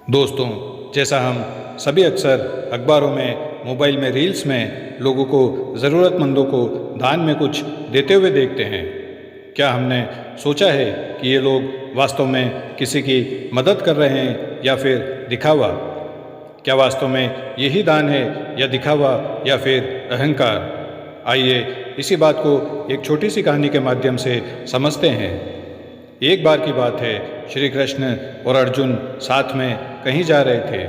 दोस्तों, जैसा हम सभी अक्सर अखबारों में, मोबाइल में, रील्स में लोगों को, ज़रूरतमंदों को दान में कुछ देते हुए देखते हैं, क्या हमने सोचा है कि ये लोग वास्तव में किसी की मदद कर रहे हैं या फिर दिखावा? क्या वास्तव में यही दान है या दिखावा या फिर अहंकार? आइए इसी बात को एक छोटी सी कहानी के माध्यम से समझते हैं। एक बार की बात है, श्री कृष्ण और अर्जुन साथ में कहीं जा रहे थे।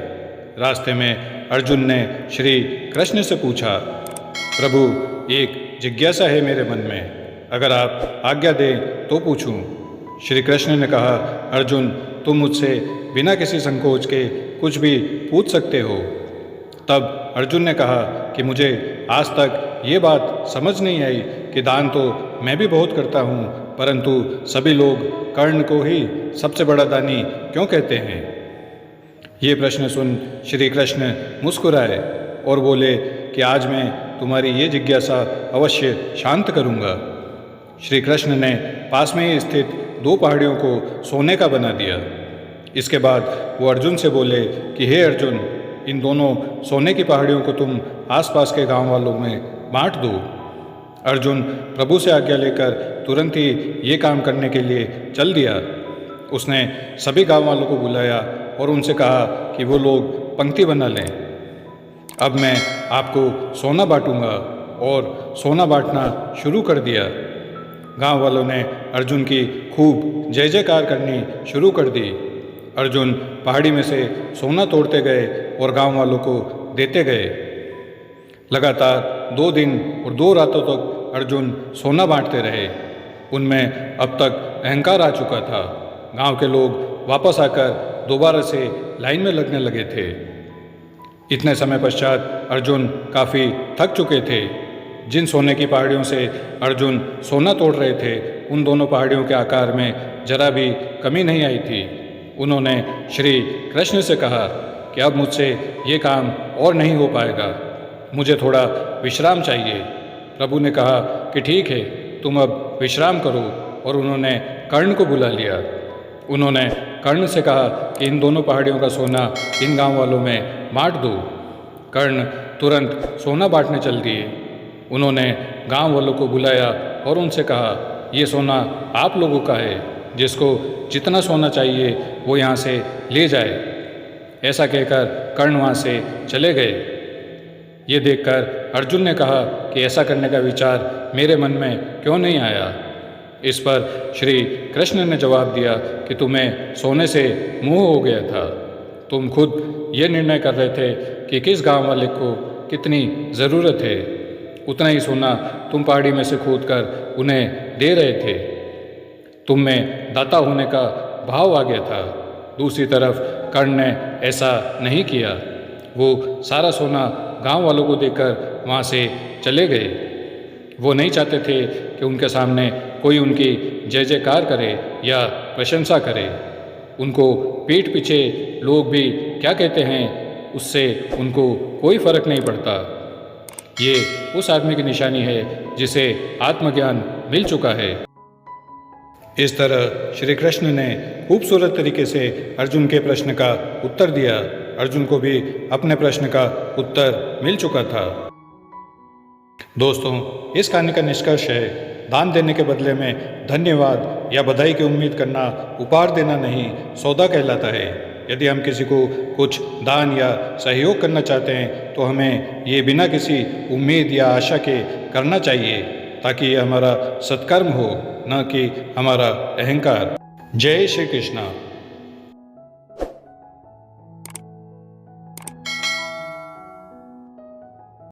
रास्ते में अर्जुन ने श्री कृष्ण से पूछा, प्रभु, एक जिज्ञासा है मेरे मन में, अगर आप आज्ञा दें तो पूछूं। श्री कृष्ण ने कहा, अर्जुन, तुम मुझसे बिना किसी संकोच के कुछ भी पूछ सकते हो। तब अर्जुन ने कहा कि मुझे आज तक ये बात समझ नहीं आई कि दान तो मैं भी बहुत करता हूँ, परंतु सभी लोग कर्ण को ही सबसे बड़ा दानी क्यों कहते हैं। ये प्रश्न सुन श्री कृष्ण मुस्कुराए और बोले कि आज मैं तुम्हारी ये जिज्ञासा अवश्य शांत करूँगा। श्री कृष्ण ने पास में ही स्थित दो पहाड़ियों को सोने का बना दिया। इसके बाद वो अर्जुन से बोले कि हे अर्जुन, इन दोनों सोने की पहाड़ियों को तुम आसपास के गांव वालों में बांट दो। अर्जुन प्रभु से आज्ञा लेकर तुरंत ही ये काम करने के लिए चल दिया। उसने सभी गांव वालों को बुलाया और उनसे कहा कि वो लोग पंक्ति बना लें। अब मैं आपको सोना बांटूंगा, और सोना बांटना शुरू कर दिया। गांव वालों ने अर्जुन की खूब जय जयकार करनी शुरू कर दी। अर्जुन पहाड़ी में से सोना तोड़ते गए और गांव वालों को देते गए। लगातार 2 दिन और 2 रातों तक अर्जुन सोना बांटते रहे। उनमें अब तक अहंकार आ चुका था। गांव के लोग वापस आकर दोबारा से लाइन में लगने लगे थे। इतने समय पश्चात अर्जुन काफ़ी थक चुके थे। जिन सोने की पहाड़ियों से अर्जुन सोना तोड़ रहे थे, उन दोनों पहाड़ियों के आकार में जरा भी कमी नहीं आई थी। उन्होंने श्री कृष्ण से कहा कि अब मुझसे ये काम और नहीं हो पाएगा, मुझे थोड़ा विश्राम चाहिए। प्रभु ने कहा कि ठीक है, तुम अब विश्राम करो, और उन्होंने कर्ण को बुला लिया। उन्होंने कर्ण से कहा कि इन दोनों पहाड़ियों का सोना इन गांव वालों में बांट दो। कर्ण तुरंत सोना बांटने चल दिए। उन्होंने गांव वालों को बुलाया और उनसे कहा, ये सोना आप लोगों का है, जिसको जितना सोना चाहिए वो यहाँ से ले जाए। ऐसा कहकर कर्ण वहाँ से चले गए। ये देखकर अर्जुन ने कहा कि ऐसा करने का विचार मेरे मन में क्यों नहीं आया। इस पर श्री कृष्ण ने जवाब दिया कि तुम्हें सोने से मोह हो गया था। तुम खुद ये निर्णय कर रहे थे कि किस गांव वाले को कितनी ज़रूरत है, उतना ही सोना तुम पहाड़ी में से खोद कर उन्हें दे रहे थे। तुम में दाता होने का भाव आ गया था। दूसरी तरफ कर्ण ने ऐसा नहीं किया। वो सारा सोना गांव वालों को देकर वहाँ से चले गए। वो नहीं चाहते थे कि उनके सामने कोई उनकी जय जयकार करे या प्रशंसा करे। उनको पीठ पीछे लोग भी क्या कहते हैं, उससे उनको कोई फर्क नहीं पड़ता। ये उस आदमी की निशानी है जिसे आत्मज्ञान मिल चुका है। इस तरह श्री कृष्ण ने खूबसूरत तरीके से अर्जुन के प्रश्न का उत्तर दिया। अर्जुन को भी अपने प्रश्न का उत्तर मिल चुका था। दोस्तों, इस कहानी का निष्कर्ष है, दान देने के बदले में धन्यवाद या बधाई की उम्मीद करना उपहार देना नहीं, सौदा कहलाता है। यदि हम किसी को कुछ दान या सहयोग करना चाहते हैं तो हमें ये बिना किसी उम्मीद या आशा के करना चाहिए, ताकि ये हमारा सत्कर्म हो, न कि हमारा अहंकार। जय श्री कृष्णा।